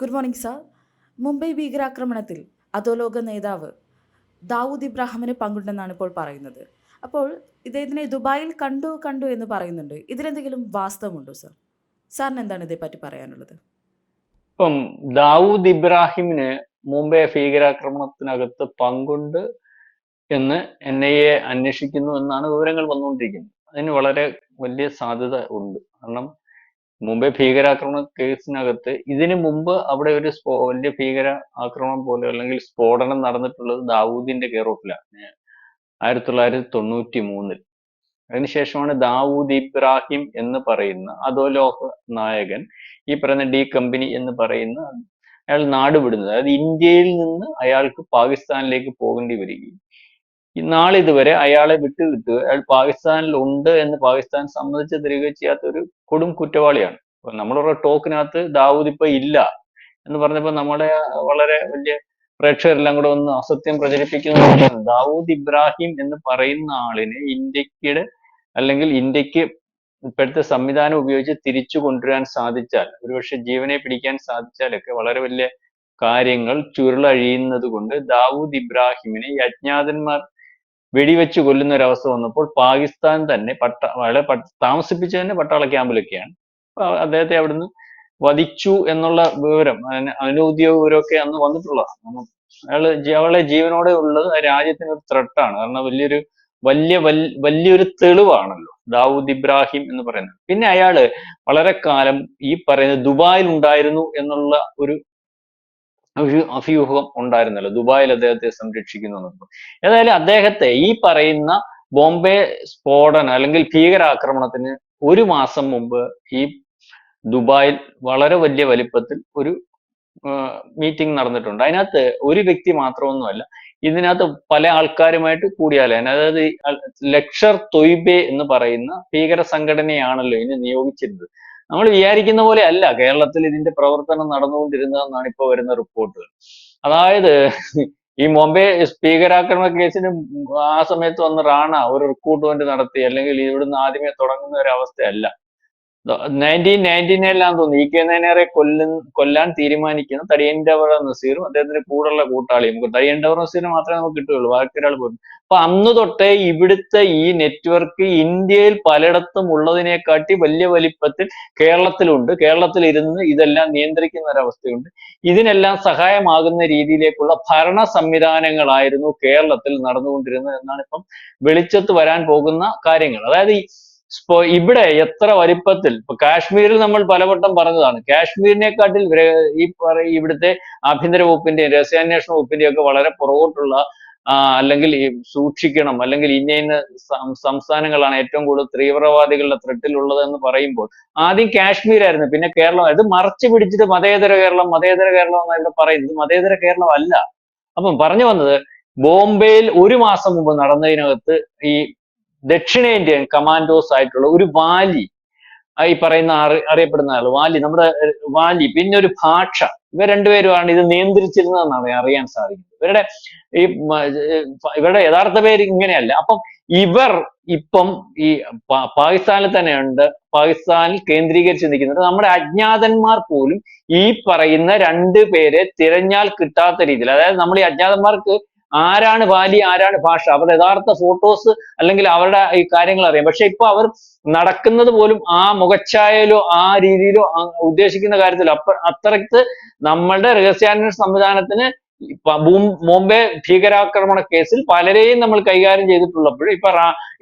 Good morning sir. Mumbai ഭീകരാക്രമണത്തിൽ അധോലോക നേതാവ് ദാവൂദ് ഇബ്രാഹിമിന് പങ്കുണ്ടെന്നാണ് ഇപ്പോൾ പറയുന്നത്. അപ്പോൾ ഇദ്ദേഹത്തിനെ ദുബായിൽ കണ്ടു എന്ന് പറയുന്നുണ്ട്. ഇതിലെന്തെങ്കിലും വാസ്തവമുണ്ടോ സാർ? സാറിന് എന്താണ് ഇതേപ്പറ്റി പറയാനുള്ളത്? ഇപ്പം ദാവൂദ് ഇബ്രാഹിമിന് മുംബൈ ഭീകരാക്രമണത്തിനകത്ത് പങ്കുണ്ട് എന്ന് NIA അന്വേഷിക്കുന്നു എന്നാണ് വിവരങ്ങൾ വന്നുകൊണ്ടിരിക്കുന്നത്. അതിന് വളരെ വലിയ സാധ്യത ഉണ്ട്. കാരണം മുംബൈ ഭീകരാക്രമണ കേസിനകത്ത് ഇതിനു മുമ്പ് അവിടെ ഒരു വലിയ ഭീകര ആക്രമണം പോലെ അല്ലെങ്കിൽ സ്ഫോടനം നടന്നിട്ടുള്ളത് ദാവൂദിന്റെ കെയർ ഓഫിലാണ് 1993-ൽ. അതിനുശേഷമാണ് ദാവൂദ് ഇബ്രാഹിം എന്ന് പറയുന്ന അധോലോക നായകൻ ഈ പറയുന്ന ഡി കമ്പനി എന്ന് പറയുന്ന അയാൾ നാട് വിടുന്നത്. അതായത് ഇന്ത്യയിൽ നിന്ന് അയാൾക്ക് പാകിസ്ഥാനിലേക്ക് പോകേണ്ടി വരികയും നാളിതുവരെ അയാളെ വിട്ടുകിട്ടുക, അയാൾ പാകിസ്ഥാനിൽ ഉണ്ട് എന്ന് പാകിസ്ഥാൻ സമ്മതിച്ചു തരികയും ചെയ്യാത്ത ഒരു കൊടും കുറ്റവാളിയാണ്. അപ്പൊ നമ്മളുടെ ടോക്കിനകത്ത് ദാവൂദ് ഇപ്പൊ ഇല്ല എന്ന് പറഞ്ഞപ്പോ നമ്മളെ വളരെ വലിയ പ്രേക്ഷകരെല്ലാം കൂടെ ഒന്ന് അസത്യം പ്രചരിപ്പിക്കുന്ന ദാവൂദ് ഇബ്രാഹിം എന്ന് പറയുന്ന ആളിനെ ഇന്ത്യക്ക് ഇപ്പോഴത്തെ സംവിധാനം ഉപയോഗിച്ച് തിരിച്ചു കൊണ്ടുവരാൻ സാധിച്ചാൽ, ഒരുപക്ഷെ ജീവനെ പിടിക്കാൻ സാധിച്ചാലൊക്കെ വളരെ വലിയ കാര്യങ്ങൾ ചുരുളഴിയുന്നത് കൊണ്ട് ദാവൂദ് ഇബ്രാഹിമിനെ ഈ അജ്ഞാതന്മാർ വെടിവെച്ച് കൊല്ലുന്ന ഒരവസ്ഥ വന്നപ്പോൾ പാകിസ്ഥാൻ തന്നെ അയാളെ താമസിപ്പിച്ചത് തന്നെ പട്ടാള ക്യാമ്പിലൊക്കെയാണ്. അദ്ദേഹത്തെ അവിടുന്ന് വധിച്ചു എന്നുള്ള വിവരം, അനൗദ്യോഗിക വിവരമൊക്കെ അന്ന് വന്നിട്ടുള്ളതാണ്. അയാളെ ജീവനോടെ ഉള്ളത് രാജ്യത്തിന് ഒരു ത്രെട്ടാണ്. കാരണം വലിയൊരു തെളിവാണല്ലോ ദാവൂദ് ഇബ്രാഹിം എന്ന് പറയുന്നത്. പിന്നെ അയാള് വളരെ കാലം ഈ പറയുന്ന ദുബായിൽ ഉണ്ടായിരുന്നു എന്നുള്ള ഒരു അഭ്യൂഹം ഉണ്ടായിരുന്നല്ലോ, ദുബായിൽ അദ്ദേഹത്തെ സംരക്ഷിക്കുന്നു എന്നൊക്കെ. ഏതായാലും അദ്ദേഹത്തെ ഈ പറയുന്ന ബോംബെ സ്ഫോടനം അല്ലെങ്കിൽ ഭീകരാക്രമണത്തിന് ഒരു മാസം മുമ്പ് ഈ ദുബായിൽ വളരെ വലിയ വലിപ്പത്തിൽ ഒരു മീറ്റിംഗ് നടന്നിട്ടുണ്ട്. അതിനകത്ത് ഒരു വ്യക്തി മാത്രമൊന്നുമല്ല, ഇതിനകത്ത് പല ആൾക്കാരുമായിട്ട് കൂടിയാലോചന. അതായത് ലഷ്കർ തൊയ്ബെ എന്ന് പറയുന്ന ഭീകര സംഘടനയാണല്ലോ ഇതിനെ നിയോഗിച്ചിരുന്നത്. നമ്മൾ വിചാരിക്കുന്ന പോലെ അല്ല കേരളത്തിൽ ഇതിന്റെ പ്രവർത്തനം നടന്നുകൊണ്ടിരുന്നതെന്നാണ് ഇപ്പൊ വരുന്ന റിപ്പോർട്ടുകൾ. അതായത് ഈ ബോംബെ ഭീകരാക്രമണ കേസിന് ആ സമയത്ത് വന്ന് റാണ ഒരു റിക്രൂട്ട്മെന്റ് നടത്തി, അല്ലെങ്കിൽ ഇവിടുന്ന് ആദ്യമേ തുടങ്ങുന്ന ഒരു അവസ്ഥയല്ല. 1999-ലാന്ന് തോന്നുന്നു EK നായനാരെ കൊല്ലാൻ തീരുമാനിക്കുന്ന തടിയൻടവറ നസീറും അദ്ദേഹത്തിന്റെ കൂടെയുള്ള കൂട്ടാളിയും. തടിയൻടവറ നസീറിന് മാത്രമേ നമുക്ക് കിട്ടുകയുള്ളൂ, ബാക്കി ഒരാൾ പോലും. അപ്പൊ അന്ന് തൊട്ടേ ഇവിടുത്തെ ഈ നെറ്റ്വർക്ക് ഇന്ത്യയിൽ പലയിടത്തും ഉള്ളതിനെക്കാട്ടി വലിയ വലിപ്പത്തിൽ കേരളത്തിലുണ്ട്. കേരളത്തിൽ ഇരുന്ന് ഇതെല്ലാം നിയന്ത്രിക്കുന്ന ഒരവസ്ഥയുണ്ട്. ഇതിനെല്ലാം സഹായമാകുന്ന രീതിയിലേക്കുള്ള ഭരണ സംവിധാനങ്ങളായിരുന്നു കേരളത്തിൽ നടന്നുകൊണ്ടിരുന്നത് എന്നാണ് ഇപ്പം വെളിച്ചത്ത് വരാൻ പോകുന്ന കാര്യങ്ങൾ. അതായത് ഇവിടെ എത്ര വലിപ്പത്തിൽ, ഇപ്പൊ കാശ്മീരിൽ നമ്മൾ പലവട്ടം പറഞ്ഞതാണ്, കാശ്മീരിനെക്കാട്ടിൽ ഇവിടുത്തെ ആഭ്യന്തര വകുപ്പിന്റെയും രഹസ്യാന്വേഷണ വകുപ്പിന്റെയും ഒക്കെ വളരെ പുറകോട്ടുള്ള അല്ലെങ്കിൽ സൂക്ഷിക്കണം, അല്ലെങ്കിൽ ഇന്ന സംസ്ഥാനങ്ങളാണ് ഏറ്റവും കൂടുതൽ തീവ്രവാദികളുടെ ത്രെട്ടിലുള്ളത് എന്ന് പറയുമ്പോൾ ആദ്യം കാശ്മീരായിരുന്നു, പിന്നെ കേരളം. ഇത് മറച്ചു പിടിച്ചിട്ട് മതേതര കേരളം എന്നാണ് ഇവിടെ പറയുന്നത്. മതേതര കേരളം അല്ല. അപ്പം പറഞ്ഞു വന്നത്, ബോംബെയിൽ ഒരു മാസം മുമ്പ് നടന്നതിനകത്ത് ഈ ദക്ഷിണേന്ത്യൻ കമാൻഡോസ് ആയിട്ടുള്ള ഒരു വാലി, ഈ പറയുന്ന അറിയപ്പെടുന്ന ആള് വാലി, നമ്മുടെ വാലി, പിന്നെ ഒരു ഭാഷ, ഇവർ രണ്ടുപേരുമാണ് ഇത് നിയന്ത്രിച്ചിരുന്നതെന്നാണ് അറിയാൻ സാധിക്കുന്നത്. ഇവരുടെ യഥാർത്ഥ പേര് ഇങ്ങനെയല്ല. അപ്പം ഇവർ ഇപ്പം ഈ പാകിസ്ഥാനിൽ തന്നെയുണ്ട്, പാകിസ്ഥാനിൽ കേന്ദ്രീകരിച്ച് നിൽക്കുന്നത്. നമ്മുടെ അജ്ഞാതന്മാർ പോലും ഈ പറയുന്ന രണ്ടുപേരെ തിരഞ്ഞാൽ കിട്ടാത്ത രീതിയിൽ, അതായത് നമ്മൾ ഈ അജ്ഞാതന്മാർക്ക് ആരാണ് വാലി ആരാണ് ഭാഷ, അവരുടെ യഥാർത്ഥ ഫോട്ടോസ് അല്ലെങ്കിൽ അവരുടെ ഈ കാര്യങ്ങൾ അറിയാം. പക്ഷെ ഇപ്പൊ അവർ നടക്കുന്നത് പോലും ആ മുഖച്ഛായയിലോ ആ രീതിയിലോ ഉദ്ദേശിക്കുന്ന കാര്യത്തിലോ അത്രയ്ക്ക് നമ്മളുടെ രഹസ്യാന്വേഷണ സംവിധാനത്തിന് ബോംബെ ഭീകരാക്രമണ കേസിൽ പലരെയും നമ്മൾ കൈകാര്യം ചെയ്തിട്ടുള്ളപ്പോഴും ഇപ്പൊ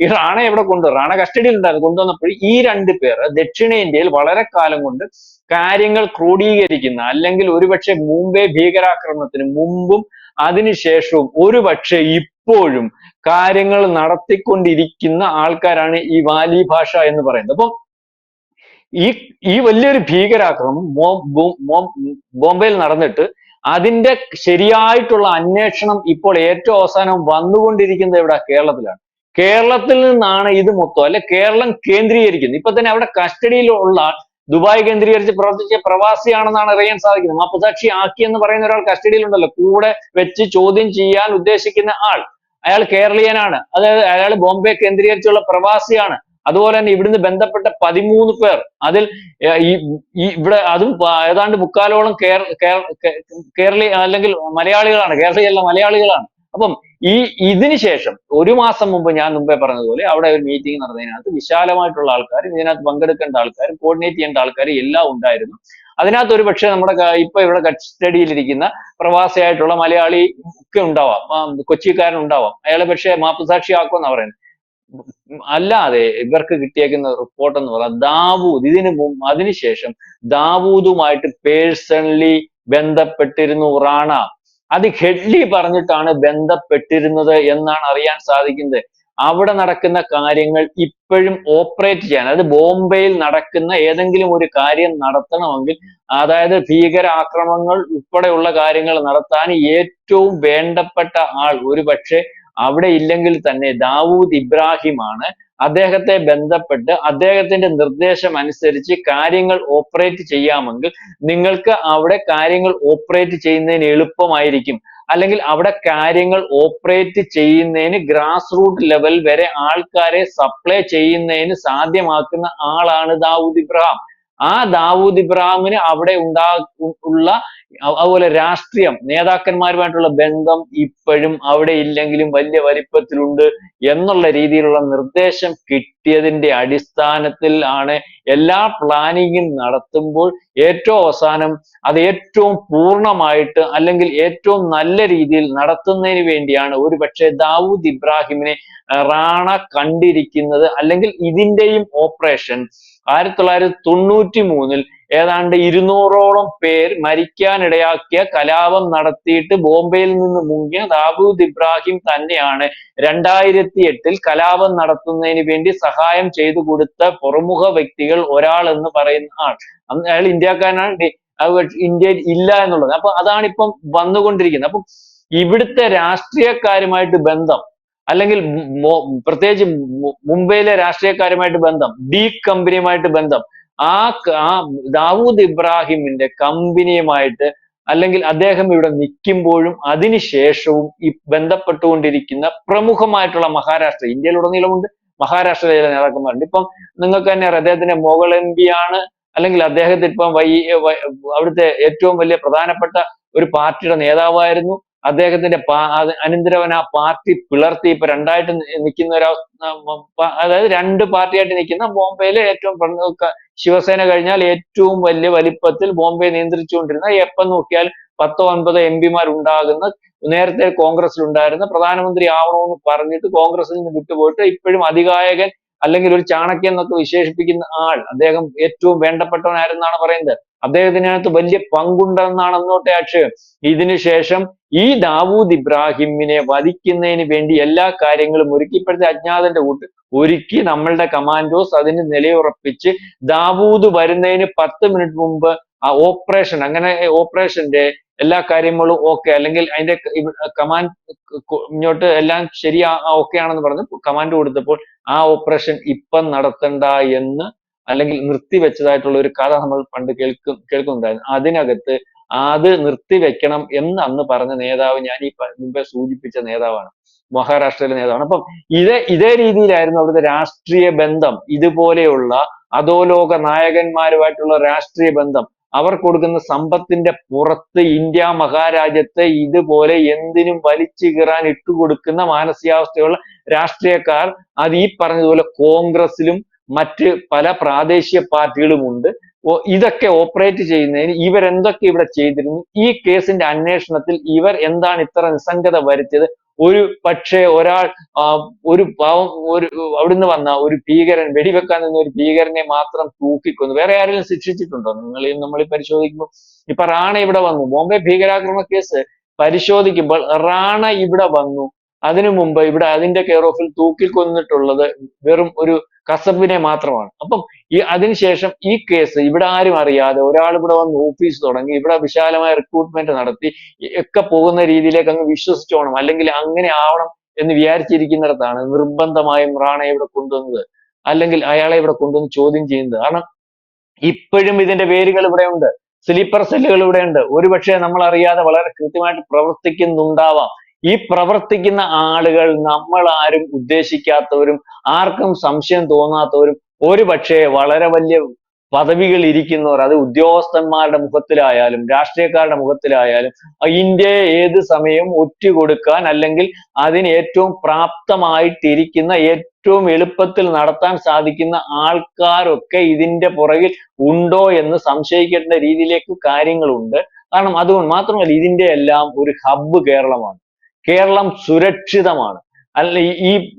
ഈ റാണ എവിടെ റാണ കസ്റ്റഡിയിൽ ഉണ്ടായിരുന്നു, കൊണ്ടുവന്നപ്പോഴും ഈ രണ്ടു പേർ ദക്ഷിണേന്ത്യയിൽ വളരെ കാലം കൊണ്ട് കാര്യങ്ങൾ ക്രോഡീകരിക്കുന്ന, അല്ലെങ്കിൽ ഒരുപക്ഷെ മുംബൈ ഭീകരാക്രമണത്തിന് മുമ്പും അതിനുശേഷവും ഒരുപക്ഷെ ഇപ്പോഴും കാര്യങ്ങൾ നടത്തിക്കൊണ്ടിരിക്കുന്ന ആൾക്കാരാണ് ഈ വാലി ഭാഷ എന്ന് പറയുന്നത്. അപ്പം ഈ വലിയൊരു ഭീകരാക്രമണം ബോംബെയിൽ നടന്നിട്ട് അതിന്റെ ശരിയായിട്ടുള്ള അന്വേഷണം ഇപ്പോൾ ഏറ്റവും അവസാനം വന്നുകൊണ്ടിരിക്കുന്നത് ഇവിടെ കേരളത്തിലാണ്. കേരളത്തിൽ നിന്നാണ് ഇത് മൊത്തം, അല്ലെ കേരളം കേന്ദ്രീകരിക്കുന്നത്. ഇപ്പൊ തന്നെ അവിടെ കസ്റ്റഡിയിലുള്ള ദുബായ് കേന്ദ്രീകരിച്ച് പ്രവർത്തിച്ച പ്രവാസിയാണെന്നാണ് അറിയാൻ സാധിക്കുന്നത്. മാപ്പുസാക്ഷി ആക്കി എന്ന് പറയുന്ന ഒരാൾ കസ്റ്റഡിയിലുണ്ടല്ലോ, കൂടെ വെച്ച് ചോദ്യം ചെയ്യാൻ ഉദ്ദേശിക്കുന്ന ആൾ, അയാൾ കേരളീയനാണ്. അതായത് അയാൾ ബോംബെ കേന്ദ്രീകരിച്ചുള്ള പ്രവാസിയാണ്. അതുപോലെ തന്നെ ഇവിടുന്ന് ബന്ധപ്പെട്ട 13 പേർ, അതിൽ ഇവിടെ അതും ഏതാണ്ട് മുക്കാലോളം കേരളീയ അല്ലെങ്കിൽ മലയാളികളാണ്, കേരളീയല്ല മലയാളികളാണ്. അപ്പം ഇതിന് ശേഷം 1 മാസം മുമ്പ് ഞാൻ മുമ്പേ പറഞ്ഞതുപോലെ അവിടെ ഒരു മീറ്റിംഗ് നടന്നതിനകത്ത് വിശാലമായിട്ടുള്ള ആൾക്കാർ, ഇതിനകത്ത് പങ്കെടുക്കേണ്ട ആൾക്കാർ, കോർഡിനേറ്റ് ചെയ്യേണ്ട ആൾക്കാർ എല്ലാം ഉണ്ടായിരുന്നു. അതിനകത്ത് ഒരു പക്ഷേ നമ്മുടെ ഇപ്പൊ ഇവിടെ കസ്റ്റഡിയിലിരിക്കുന്ന പ്രവാസിയായിട്ടുള്ള മലയാളി ഒക്കെ ഉണ്ടാവാം, കൊച്ചിക്കാരൻ ഉണ്ടാവാം. അയാളെ പക്ഷേ മാപ്പുസാക്ഷിയാക്കുമെന്നാ പറയുന്നത്. അല്ലാതെ ഇവർക്ക് കിട്ടിയേക്കുന്ന റിപ്പോർട്ട് എന്ന് പറഞ്ഞാൽ അതിനുശേഷം ദാവൂദുമായിട്ട് പേഴ്സണലി ബന്ധപ്പെട്ടിരുന്നു റാണ. അത് ഹെഡ്ലി പറഞ്ഞിട്ടാണ് ബന്ധപ്പെട്ടിരുന്നത് എന്നാണ് അറിയാൻ സാധിക്കുന്നത്. അവിടെ നടക്കുന്ന കാര്യങ്ങൾ ഇപ്പോഴും ഓപ്പറേറ്റ് ചെയ്യാൻ, അതായത് ബോംബെയിൽ നടക്കുന്ന ഏതെങ്കിലും ഒരു കാര്യം നടത്തണമെങ്കിൽ, അതായത് ഭീകരാക്രമണങ്ങൾ ഉൾപ്പെടെയുള്ള കാര്യങ്ങൾ നടത്താൻ ഏറ്റവും വേണ്ടപ്പെട്ട ആൾ ഒരു പക്ഷേ അവിടെ ഇല്ലെങ്കിൽ തന്നെ ദാവൂദ് ഇബ്രാഹിമാണ്. അദ്ദേഹത്തെ ബന്ധപ്പെട്ട് അദ്ദേഹത്തിന്റെ നിർദ്ദേശം അനുസരിച്ച് കാര്യങ്ങൾ ഓപ്പറേറ്റ് ചെയ്യാമെങ്കിൽ നിങ്ങൾക്ക് അവിടെ കാര്യങ്ങൾ ഓപ്പറേറ്റ് ചെയ്യുന്നതിന് എളുപ്പമായിരിക്കും. അല്ലെങ്കിൽ അവിടെ കാര്യങ്ങൾ ഓപ്പറേറ്റ് ചെയ്യുന്നതിന് ഗ്രാസ് റൂട്ട് ലെവൽ വരെ ആൾക്കാരെ സപ്ലൈ ചെയ്യുന്നതിന് സാധ്യമാക്കുന്ന ആളാണ് ദാവൂദ് ഇബ്രാഹിം. ആ ദാവൂദ് ഇബ്രാഹിമിന് അവിടെ ഉള്ള അതുപോലെ രാഷ്ട്രീയം, നേതാക്കന്മാരുമായിട്ടുള്ള ബന്ധം ഇപ്പോഴും അവിടെ ഇല്ലെങ്കിലും വലിയ വലിപ്പത്തിലുണ്ട് എന്നുള്ള രീതിയിലുള്ള നിർദ്ദേശം കിട്ടിയതിന്റെ അടിസ്ഥാനത്തിൽ ആണ് എല്ലാ പ്ലാനിങ്ങും നടത്തുമ്പോൾ ഏറ്റവും അവസാനം അത് ഏറ്റവും പൂർണ്ണമായിട്ട് അല്ലെങ്കിൽ ഏറ്റവും നല്ല രീതിയിൽ നടത്തുന്നതിന് വേണ്ടിയാണ് ഒരു പക്ഷേ ദാവൂദ് ഇബ്രാഹിമിനെ റാണ കണ്ടിരിക്കുന്നത്. അല്ലെങ്കിൽ ഇതിന്റെയും ഓപ്പറേഷൻ 1993 ഏതാണ്ട് 200ഓളം പേർ മരിക്കാനിടയാക്കിയ കലാപം നടത്തിയിട്ട് ബോംബെയിൽ നിന്ന് മുങ്ങിയ ദാവൂദ് ഇബ്രാഹിം തന്നെയാണ് 2008 കലാപം നടത്തുന്നതിന് വേണ്ടി സഹായം ചെയ്തു കൊടുത്ത പ്രമുഖ വ്യക്തികൾ ഒരാൾ എന്ന് പറയുന്ന ആൾ. അയാൾ ഇന്ത്യക്കാരനാണ്, ഇന്ത്യയിൽ ഇല്ല എന്നുള്ളത്. അപ്പൊ അതാണ് ഇപ്പം വന്നുകൊണ്ടിരിക്കുന്നത്. അപ്പം ഇവിടുത്തെ രാഷ്ട്രീയക്കാരുമായിട്ട് ബന്ധം, അല്ലെങ്കിൽ പ്രത്യേകിച്ച് മുംബൈയിലെ രാഷ്ട്രീയക്കാരുമായിട്ട് ബന്ധം, ഡി കമ്പനിയുമായിട്ട് ബന്ധം, ആ ദാവൂദ് ഇബ്രാഹിമിന്റെ കമ്പനിയുമായിട്ട്, അല്ലെങ്കിൽ അദ്ദേഹം ഇവിടെ നിൽക്കുമ്പോഴും അതിനുശേഷവും ഈ ബന്ധപ്പെട്ടുകൊണ്ടിരിക്കുന്ന പ്രമുഖമായിട്ടുള്ള മഹാരാഷ്ട്ര, ഇന്ത്യയിലുടനീളമുണ്ട്, മഹാരാഷ്ട്രയിലെ നേതാക്കന്മാരുണ്ട്. ഇപ്പം നിങ്ങൾക്ക് തന്നെ അദ്ദേഹത്തിന്റെ മുഗൾ MP ആണ്, അല്ലെങ്കിൽ അദ്ദേഹത്തിന് ഇപ്പം അവിടുത്തെ ഏറ്റവും വലിയ പ്രധാനപ്പെട്ട ഒരു പാർട്ടിയുടെ നേതാവായിരുന്നു. അദ്ദേഹത്തിന്റെ അനന്തരവൻ ആ പാർട്ടി പിളർത്തി ഇപ്പൊ രണ്ടായിട്ട് നിൽക്കുന്ന അതായത് 2 പാർട്ടിയായിട്ട് നിൽക്കുന്ന ബോംബെയിലെ ഏറ്റവും ശിവസേന കഴിഞ്ഞാൽ ഏറ്റവും വലിയ വലിപ്പത്തിൽ ബോംബെ നിയന്ത്രിച്ചുകൊണ്ടിരുന്ന, എപ്പം നോക്കിയാൽ 10-9 MP ഉണ്ടാകുന്ന, നേരത്തെ കോൺഗ്രസിൽ ഉണ്ടായിരുന്ന, പ്രധാനമന്ത്രി ആവണമെന്ന് പറഞ്ഞിട്ട് കോൺഗ്രസിൽ നിന്ന് വിട്ടുപോയിട്ട് ഇപ്പോഴും അതികായകൻ അല്ലെങ്കിൽ ഒരു ചാണക്യൻ എന്നൊക്കെ വിശേഷിപ്പിക്കുന്ന ആൾ, അദ്ദേഹം ഏറ്റവും വേണ്ടപ്പെട്ടവനായിരുന്നാണ് പറയുന്നത്. അദ്ദേഹത്തിനകത്ത് വലിയ പങ്കുണ്ടെന്നാണ് അന്നോട്ടെ ആക്ഷേപം. ഇതിനുശേഷം ഈ ദാവൂദ് ഇബ്രാഹിമിനെ വധിക്കുന്നതിന് വേണ്ടി എല്ലാ കാര്യങ്ങളും ഒരുക്കി. ഇപ്പോഴത്തെ അജ്ഞാതന്റെ കൂട്ട് ഒരുക്കി നമ്മളുടെ കമാൻഡോസ് അതിന് നിലയുറപ്പിച്ച് ദാവൂദ് വരുന്നതിന് 10 മിനിറ്റ് മുമ്പ് ആ ഓപ്പറേഷൻ, അങ്ങനെ ഓപ്പറേഷന്റെ എല്ലാ കാര്യങ്ങളും ഓക്കെ, അല്ലെങ്കിൽ അതിന്റെ കമാൻഡ് ഇങ്ങോട്ട് എല്ലാം ശരിയാ ഓക്കെ ആണെന്ന് പറഞ്ഞ് കമാൻഡ് കൊടുത്തപ്പോൾ ആ ഓപ്പറേഷൻ ഇപ്പം നടത്തണ്ട എന്ന്, അല്ലെങ്കിൽ നിർത്തിവെച്ചതായിട്ടുള്ള ഒരു കഥ നമ്മൾ പണ്ട് കേൾക്കുന്നുണ്ടായിരുന്നു. അതിനകത്ത് അത് നിർത്തിവെക്കണം എന്ന് അന്ന് പറഞ്ഞ നേതാവ് ഞാൻ ഈ മുമ്പേ സൂചിപ്പിച്ച നേതാവാണ്, മഹാരാഷ്ട്രയിലെ നേതാവാണ്. അപ്പം ഇതേ രീതിയിലായിരുന്നു അവിടുത്തെ രാഷ്ട്രീയ ബന്ധം. ഇതുപോലെയുള്ള അധോലോക നായകന്മാരുമായിട്ടുള്ള രാഷ്ട്രീയ ബന്ധം, അവർ കൊടുക്കുന്ന സമ്പത്തിന്റെ പുറത്ത് ഇന്ത്യ മഹാരാജ്യത്തെ ഇതുപോലെ എന്തിനും വലിച്ചു കീറാൻ ഇട്ടുകൊടുക്കുന്ന മാനസികാവസ്ഥയുള്ള രാഷ്ട്രീയക്കാർ അത് ഈ പറഞ്ഞതുപോലെ കോൺഗ്രസിലും മറ്റ് പല പ്രാദേശിക പാർട്ടികളുമുണ്ട്. ഇതൊക്കെ ഓപ്പറേറ്റ് ചെയ്യുന്നതിന് ഇവരെന്തൊക്കെ ഇവിടെ ചെയ്തിരുന്നു, ഈ കേസിന്റെ അന്വേഷണത്തിൽ ഇവർ എന്താണ് ഇത്ര നിസ്സംഗത വരുത്തിയത്, ഒരു പക്ഷേ ഒരാൾ ഒരു അവിടുന്ന് വന്ന ഒരു ഭീകരൻ, വെടിവെക്കാൻ നിന്ന ഒരു ഭീകരനെ മാത്രം തൂക്കിക്കൊന്നു, വേറെ ആരെങ്കിലും ശിക്ഷിച്ചിട്ടുണ്ടോ നമ്മൾ പരിശോധിക്കുമ്പോൾ? ഇപ്പൊ റാണ ഇവിടെ വന്നു, ബോംബെ ഭീകരാക്രമണ കേസ് പരിശോധിക്കുമ്പോൾ റാണ ഇവിടെ വന്നു. അതിനു മുമ്പ് ഇവിടെ അതിന്റെ കെയർ ഓഫിൽ തൂക്കിൽ കൊന്നിട്ടുള്ളത് വെറും ഒരു കസബിനെ മാത്രമാണ്. അപ്പം അതിനുശേഷം ഈ കേസ് ഇവിടെ ആരും അറിയാതെ ഒരാൾ ഇവിടെ വന്ന് ഓഫീസ് തുടങ്ങി, ഇവിടെ വിശാലമായ റിക്രൂട്ട്മെന്റ് നടത്തി ഒക്കെ പോകുന്ന രീതിയിലേക്ക് അങ്ങ് വിശ്വസിച്ചോണം, അല്ലെങ്കിൽ അങ്ങനെ ആവണം എന്ന് വിചാരിച്ചിരിക്കുന്നിടത്താണ് നിർബന്ധമായും റാണയെ ഇവിടെ കൊണ്ടുവന്നത്, അല്ലെങ്കിൽ അയാളെ ഇവിടെ കൊണ്ടുവന്ന് ചോദ്യം ചെയ്യുന്നത്. കാരണം ഇപ്പോഴും ഇതിന്റെ വേരുകൾ ഇവിടെ ഉണ്ട്, സ്ലീപ്പർ സെല്ലുകൾ ഇവിടെ ഉണ്ട്. ഒരുപക്ഷെ നമ്മൾ അറിയാതെ വളരെ കൃത്യമായിട്ട് പ്രവർത്തിക്കുന്നുണ്ടാവാം. ഈ പ്രവർത്തിക്കുന്ന ആളുകൾ നമ്മൾ ആരും ഉദ്ദേശിക്കാത്തവരും ആർക്കും സംശയം തോന്നാത്തവരും ഒരു പക്ഷേ വളരെ വലിയ പദവികൾ ഇരിക്കുന്നവർ, അത് ഉദ്യോഗസ്ഥന്മാരുടെ മുഖത്തിലായാലും രാഷ്ട്രീയക്കാരുടെ മുഖത്തിലായാലും ഇന്ത്യയെ ഏത് സമയവും ഒറ്റുകൊടുക്കാൻ അല്ലെങ്കിൽ അതിന് ഏറ്റവും പ്രാപ്തമായിട്ടിരിക്കുന്ന ഏറ്റവും എളുപ്പത്തിൽ നടത്താൻ സാധിക്കുന്ന ആൾക്കാരൊക്കെ ഇതിന്റെ പുറകിൽ ഉണ്ടോ എന്ന് സംശയിക്കേണ്ട രീതിയിലേക്ക് കാര്യങ്ങളുണ്ട്. കാരണം അതുകൊണ്ട് മാത്രമല്ല, ഇതിന്റെ എല്ലാം ഒരു ഹബ്ബ് കേരളമാണ്. കേരളം സുരക്ഷിതമാണ്. അല്ല,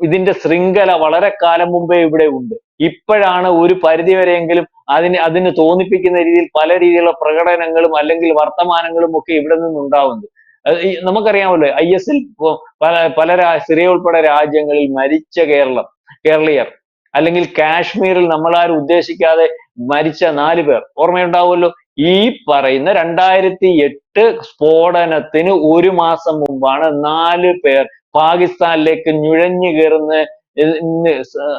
ഇതിന്റെ ശൃംഖല വളരെ കാലം മുമ്പേ ഇവിടെ ഉണ്ട്. ഇപ്പോഴാണ് ഒരു പരിധിവരെയെങ്കിലും അതിന് തോന്നിപ്പിക്കുന്ന രീതിയിൽ പല രീതിയിലുള്ള പ്രകടനങ്ങളും അല്ലെങ്കിൽ വർത്തമാനങ്ങളും ഒക്കെ ഇവിടെ നിന്നുണ്ടാവുന്നത്. നമുക്കറിയാമല്ലോ, IS-ൽ പല സിറിയ ഉൾപ്പെടെ രാജ്യങ്ങളിൽ മരിച്ച കേരളീയർ, അല്ലെങ്കിൽ കാശ്മീരിൽ നമ്മളാരും ഉദ്ദേശിക്കാതെ മരിച്ച 4 പേർ ഓർമ്മയുണ്ടാവുമല്ലോ. ഈ പറയുന്ന 2008 സ്ഫോടനത്തിന് 1 മാസം മുമ്പാണ് 4 പേർ പാകിസ്ഥാനിലേക്ക് നുഴഞ്ഞു കയറുന്ന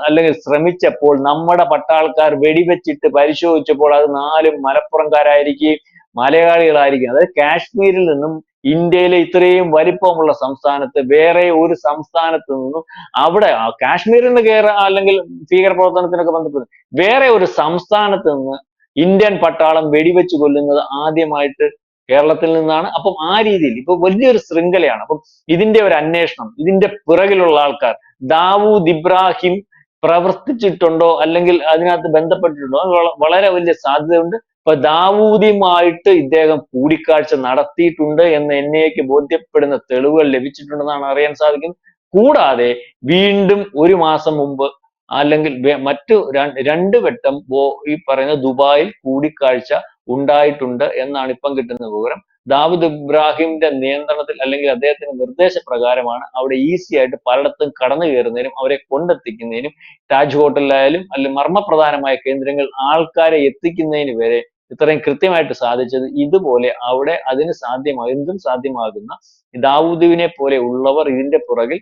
അല്ലെങ്കിൽ ശ്രമിച്ചപ്പോൾ നമ്മുടെ പട്ടാൾക്കാർ വെടിവെച്ചിട്ട് പരിശോധിച്ചപ്പോൾ അത് 4 മലപ്പുറംകാരായിരിക്കും, മലയാളികളായിരിക്കും. അതായത് കാശ്മീരിൽ നിന്നും ഇന്ത്യയിലെ ഇത്രയും വലിപ്പമുള്ള സംസ്ഥാനത്ത് വേറെ ഒരു സംസ്ഥാനത്ത് നിന്നും അവിടെ കാശ്മീരിൽ നിന്ന് അല്ലെങ്കിൽ ഭീകരപ്രവർത്തനത്തിനൊക്കെ ബന്ധപ്പെട്ട് വേറെ ഒരു സംസ്ഥാനത്ത് നിന്ന് ഇന്ത്യൻ പട്ടാളം വെടിവെച്ച് കൊല്ലുന്നത് ആദ്യമായിട്ട് കേരളത്തിൽ നിന്നാണ്. അപ്പം ആ രീതിയിൽ ഇപ്പൊ വലിയൊരു ശൃംഖലയാണ്. അപ്പം ഇതിന്റെ ഒരു അന്വേഷണം, ഇതിന്റെ പിറകിലുള്ള ആൾക്കാർ ദാവൂദ് ഇബ്രാഹിം പ്രവർത്തിച്ചിട്ടുണ്ടോ അല്ലെങ്കിൽ അതിനകത്ത് ബന്ധപ്പെട്ടിട്ടുണ്ടോ വളരെ വലിയ സാധ്യതയുണ്ട്. ഇപ്പൊ ദാവൂദിയുമായിട്ട് ഇദ്ദേഹം കൂടിക്കാഴ്ച നടത്തിയിട്ടുണ്ട് എന്ന് എന്നേക്ക് ബോധ്യപ്പെടുന്ന തെളിവുകൾ ലഭിച്ചിട്ടുണ്ടെന്നാണ് അറിയാൻ സാധിക്കുന്നത്. കൂടാതെ വീണ്ടും 1 മാസം മുമ്പ് അല്ലെങ്കിൽ മറ്റു 2 വട്ടം ഈ പറയുന്ന ദുബായിൽ കൂടിക്കാഴ്ച ഉണ്ടായിട്ടുണ്ട് എന്നാണ് ഇപ്പം കിട്ടുന്ന വിവരം. ദാവൂദ് ഇബ്രാഹിമിന്റെ നിയന്ത്രണത്തിൽ അല്ലെങ്കിൽ അദ്ദേഹത്തിന്റെ നിർദ്ദേശപ്രകാരമാണ് അവിടെ ഈസി ആയിട്ട് പലയിടത്തും കടന്നു കയറുന്നതിനും അവരെ കൊണ്ടെത്തിക്കുന്നതിനും താജ് ഹോട്ടലിലായാലും അല്ലെങ്കിൽ മർമ്മപ്രധാനമായ കേന്ദ്രങ്ങൾ ആൾക്കാരെ എത്തിക്കുന്നതിന് വരെ ഇത്രയും കൃത്യമായിട്ട് സാധിച്ചത്. ഇതുപോലെ അവിടെ എന്തും സാധ്യമാകുന്ന ദാവൂദിനെ പോലെ ഉള്ളവർ ഇതിന്റെ പുറകിൽ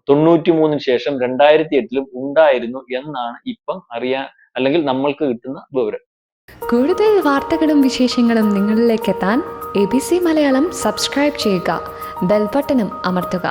93-ന് ശേഷം 2008-ലും ഉണ്ടായിരുന്നു എന്നാണ് ഇപ്പം അറിയാൻ അല്ലെങ്കിൽ നമ്മൾക്ക് കിട്ടുന്ന വിവരം. കൂടുതൽ വാർത്തകളും വിശേഷങ്ങളും നിങ്ങളിലേക്ക് എത്താൻ ABC മലയാളം സബ്സ്ക്രൈബ് ചെയ്യുക, ബെൽ ബട്ടണും അമർത്തുക.